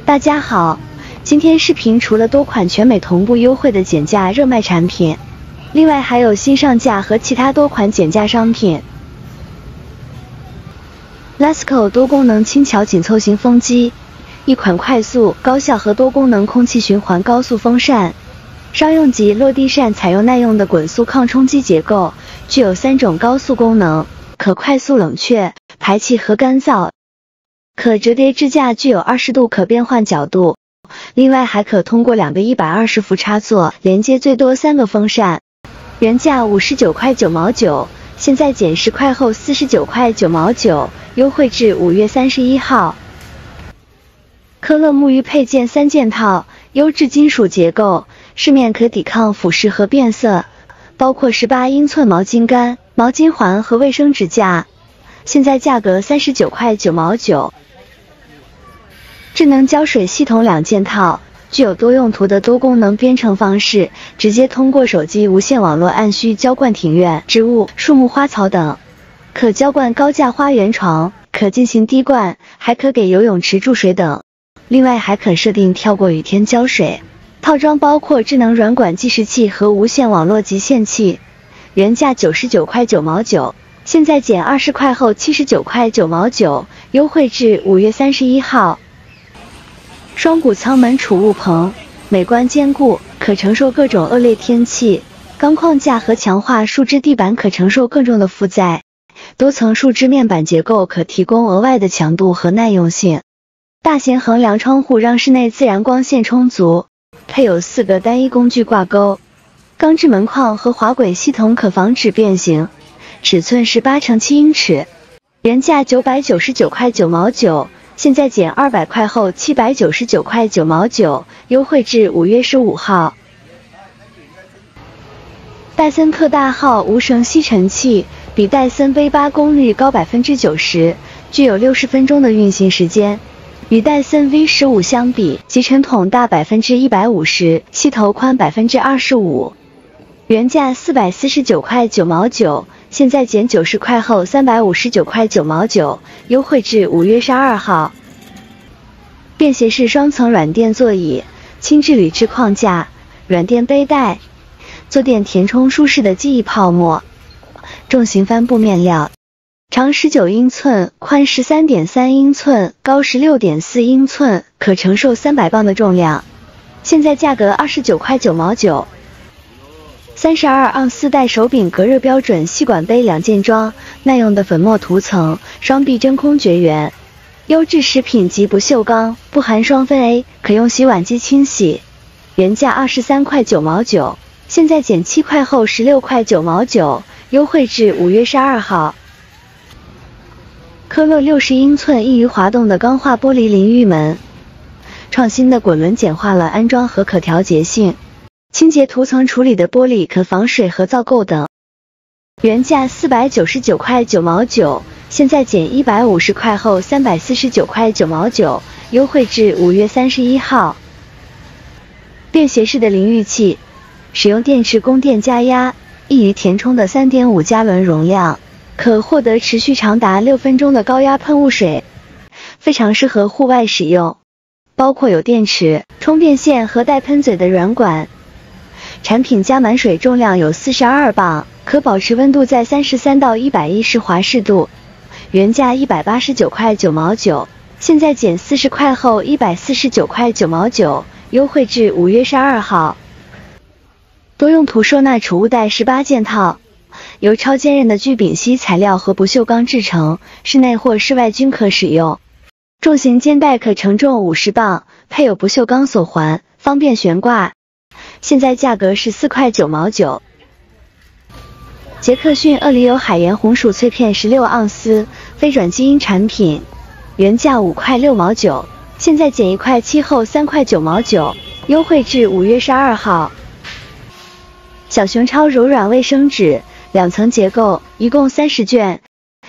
大家好，今天视频除了多款全美同步优惠的减价热卖产品，另外还有新上架和其他多款减价商品。Lasco 多功能轻巧紧凑型风机，一款快速、高效和多功能空气循环高速风扇。商用级落地扇采用耐用的滚速抗冲击结构，具有3种高速功能，可快速冷却、排气和干燥。可折叠支架具有20度可变换角度，另外还可通过2个120伏插座连接最多3个风扇。原价59块9毛9，现在减10块后49块9毛9，优惠至5月31号。科勒沐浴配件3件套，优质金属结构，市面可抵抗腐蚀和变色，包括18英寸毛巾杆、毛巾环和卫生纸架，现在价格39块9毛9。智能浇水系统2件套，具有多用途的多功能编程方式，直接通过手机无线网络按需浇灌庭院、植物、树木、花草等，可浇灌高架花园床，可进行滴灌，还可给游泳池注水等。另外还可设定跳过雨天浇水。套装包括智能软管计时器和无线网络集线器，原价99块9毛9，现在减20块后79块9毛9，优惠至5月31号。双谷舱门储物棚，美观坚固，可承受各种恶劣天气。钢框架和强化树脂地板可承受更重的负载，多层树脂面板结构可提供额外的强度和耐用性。大型横梁窗户让室内自然光线充足，配有4个单一工具挂钩。钢制门框和滑轨系统可防止变形，尺寸是8×7英尺，原价999块9毛9，现在减200块后799块9毛9，优惠至5月15号。戴森特大号无绳吸尘器比戴森 V8 功率高 90%， 具有60分钟的运行时间。与戴森 V15 相比，集尘筒大 150%， 吸头宽 25%。原价449块9毛9，现在减90块后359块9毛9，优惠至5月12号。便携式双层软垫座椅，轻质铝制框架，软垫背带，坐垫填充舒适的记忆泡沫，重型帆布面料。长19英寸，宽13.3英寸，高16.4英寸，可承受300磅的重量。现在价格29块9毛9。32盎司带手柄隔热标准吸管杯2件装，耐用的粉末涂层，双臂真空绝缘，优质食品级不锈钢，不含双酚 A， 可用洗碗机清洗。原价23块9毛9，现在减7块后16块9毛9，优惠至5月12号。科勒60英寸易于滑动的钢化玻璃淋浴门，创新的滚轮简化了安装和可调节性，清洁涂层处理的玻璃可防水和皂垢等。原价499块9毛9，现在减150块后349块9毛9，优惠至5月31号。便携式的淋浴器，使用电池供电加压，易于填充的3.5加仑容量，可获得持续长达6分钟的高压喷雾水，非常适合户外使用。包括有电池、充电线和带喷嘴的软管。产品加满水重量有42磅，可保持温度在33到110摄华氏度。原价189块9毛9，现在减40块后149块9毛9，优惠至5月12号。多用途收纳储物袋18件套，由超坚韧的聚丙烯材料和不锈钢制成，室内或室外均可使用。重型肩带可承重50磅，配有不锈钢锁环，方便悬挂。现在价格是4块9毛9。杰克逊鳄梨油海盐红薯脆片16盎司，非转基因产品，原价5块6毛9，现在减1块7后3块9毛9，优惠至5月12号。小熊超柔软卫生纸2层结构，一共30卷，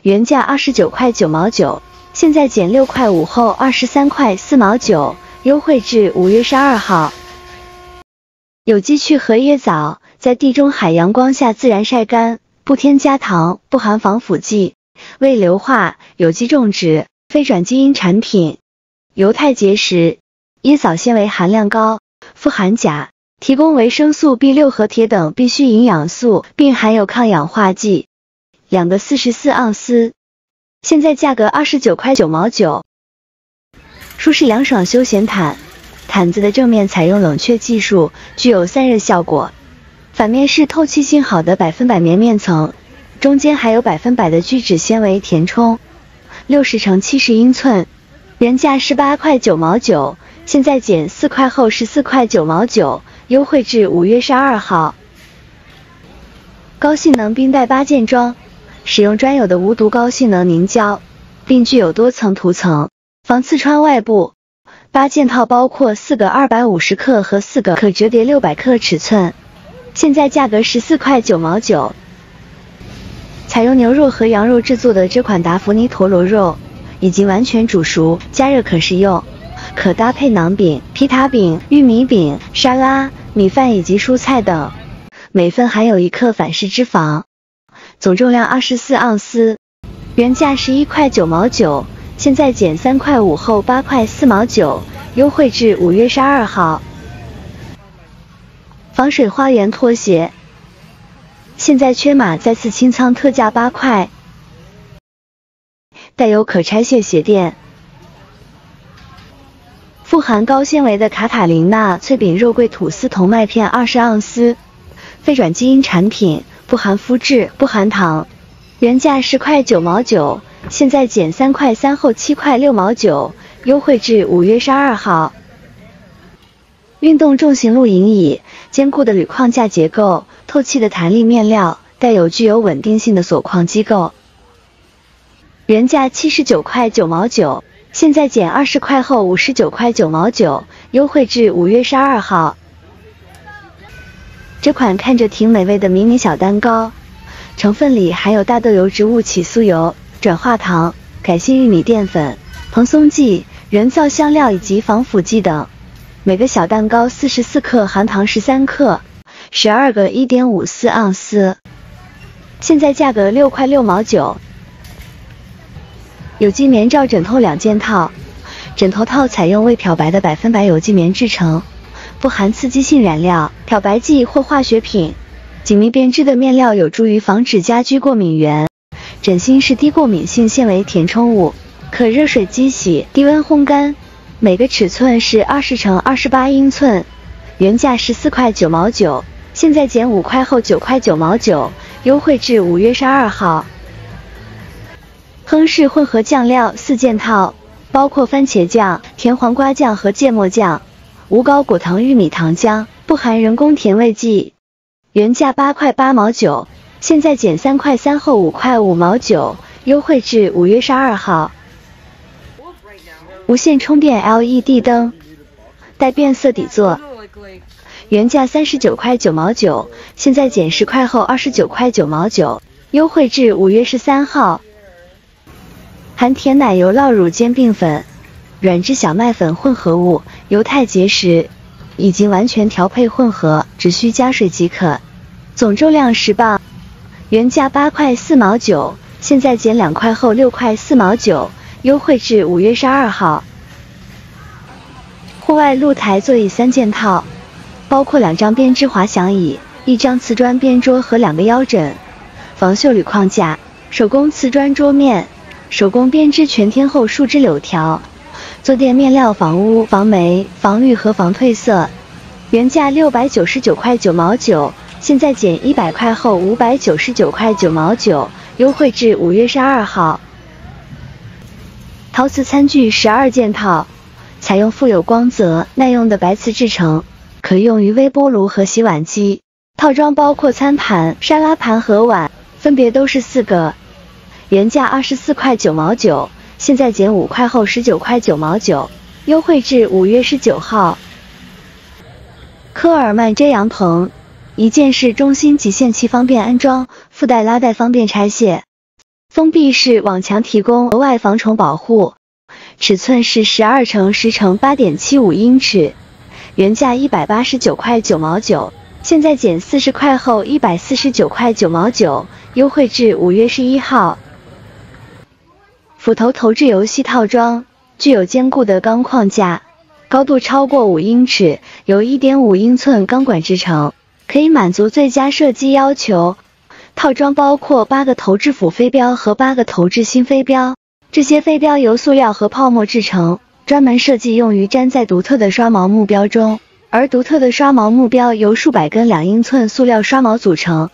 原价29块9毛9，现在减6块5后23块4毛9，优惠至5月12号。有机去荷叶藻在地中海阳光下自然晒干，不添加糖，不含防腐剂，为硫化，有机种植，非转基因产品，油太结石，椰枣纤维含量高，富含钾，提供维生素 B6 和铁等必需营养素，并含有抗氧化剂。2个44盎司，现在价格29块9毛9。舒适凉爽休闲毯，毯子的正面采用冷却技术，具有散热效果。反面是透气性好的100%棉面层，中间还有100%的聚酯纤维填充，60×70英寸，原价18块9毛9，现在减4块后14块9毛9，优惠至5月12号。高性能冰袋8件装，使用专有的无毒高性能凝胶，并具有多层涂层，防刺穿外部。8件套包括4个250克和4个可折叠600克尺寸，现在价格14块9毛9。采用牛肉和羊肉制作的这款达芙妮陀螺肉已经完全煮熟，加热可食用，可搭配馕饼、皮塔饼、玉米饼、沙拉、米饭以及蔬菜等，每份含有1克反式脂肪，总重量24盎司，原价11块9毛9，现在减3块5后8块4毛9，优惠至5月12号。防水花园拖鞋，现在缺码再次清仓特价8块，带有可拆卸鞋垫，富含高纤维的卡塔琳娜脆饼肉桂吐司同麦片20盎司，非转基因产品，不含麸质，不含糖，原价10块9毛9，现在减3块3后7块6毛9，优惠至5月12号。运动重型露营椅，坚固的铝框架结构，透气的弹力面料，带有具有稳定性的锁框机构，原价79块9毛9，现在减20块后59块9毛9，优惠至5月12号。这款看着挺美味的迷你小蛋糕，成分里含有大豆油、植物起酥油、转化糖、改性玉米淀粉、蓬松剂、人造香料以及防腐剂等。每个小蛋糕44克，含糖13克，12个1.54盎司，现在价格6块6毛9。有机棉罩枕头2件套，枕头套采用未漂白的100%有机棉制成，不含刺激性染料、漂白剂或化学品，紧密编织的面料有助于防止家居过敏源。枕芯是低过敏性纤维填充物，可热水机洗、低温烘干。每个尺寸是20×28英寸，原价14块9毛9，现在减5块后9块9毛9，优惠至5月12号。亨氏混合酱料4件套，包括番茄酱、甜黄瓜酱和芥末酱，无高果糖玉米糖浆，不含人工甜味剂，原价8块8毛9，现在减3块3后5块5毛9，优惠至5月12号。无线充电 LED 灯，带变色底座，原价39块9毛9，现在减10块后29块9毛9，优惠至5月13号。含甜奶油酪乳煎饼粉、软质小麦粉混合物，油太结石，已经完全调配混合，只需加水即可，总重量10磅，原价8块4毛9，现在减2块后6块4毛9，优惠至5月12号。户外露台座椅3件套，包括2张编织滑翔椅、1张瓷砖边桌和2个腰枕，防锈铝框架，手工瓷砖桌面，手工编织全天候树脂柳条，坐垫面料防污、防霉、防绿和防褪色，原价699块9毛9，现在减100块后599块9毛9，优惠至5月12号。陶瓷餐具12件套，采用富有光泽、耐用的白瓷制成，可用于微波炉和洗碗机。套装包括餐盘、沙拉盘和碗，分别都是4个，原价24块9毛9，现在减5块后19块9毛9，优惠至5月19号。科尔曼遮阳棚，一键式中心集线器，方便安装，附带拉带方便拆卸。封闭式网墙提供额外防虫保护，尺寸是12×10×8.75英尺，原价189块9毛9，现在减40块后149块9毛9，优惠至5月11号。斧头投掷游戏套装，具有坚固的钢框架，高度超过5英尺，由 1.5 英寸钢管制成，可以满足最佳设计要求。套装包括8个投掷辅飞镖和8个投掷新飞镖，这些飞镖由塑料和泡沫制成，专门设计用于粘在独特的刷毛目标中，而独特的刷毛目标由数百根2英寸塑料刷毛组成。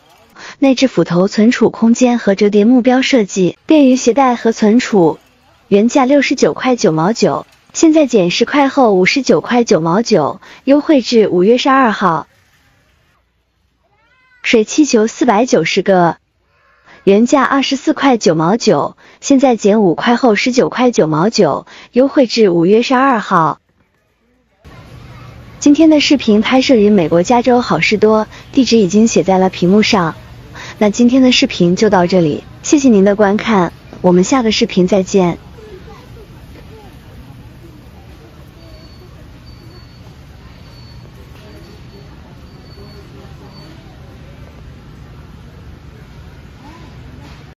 内置斧头存储空间和折叠目标设计，便于携带和存储。原价69块9毛9，现在减10块后59块9毛9，优惠至5月12号。水气球490个，原价24块9毛9，现在减5块后19块9毛9，优惠至5月12号。今天的视频拍摄于美国加州好事多，地址已经写在了屏幕上。那今天的视频就到这里，谢谢您的观看，我们下个视频再见。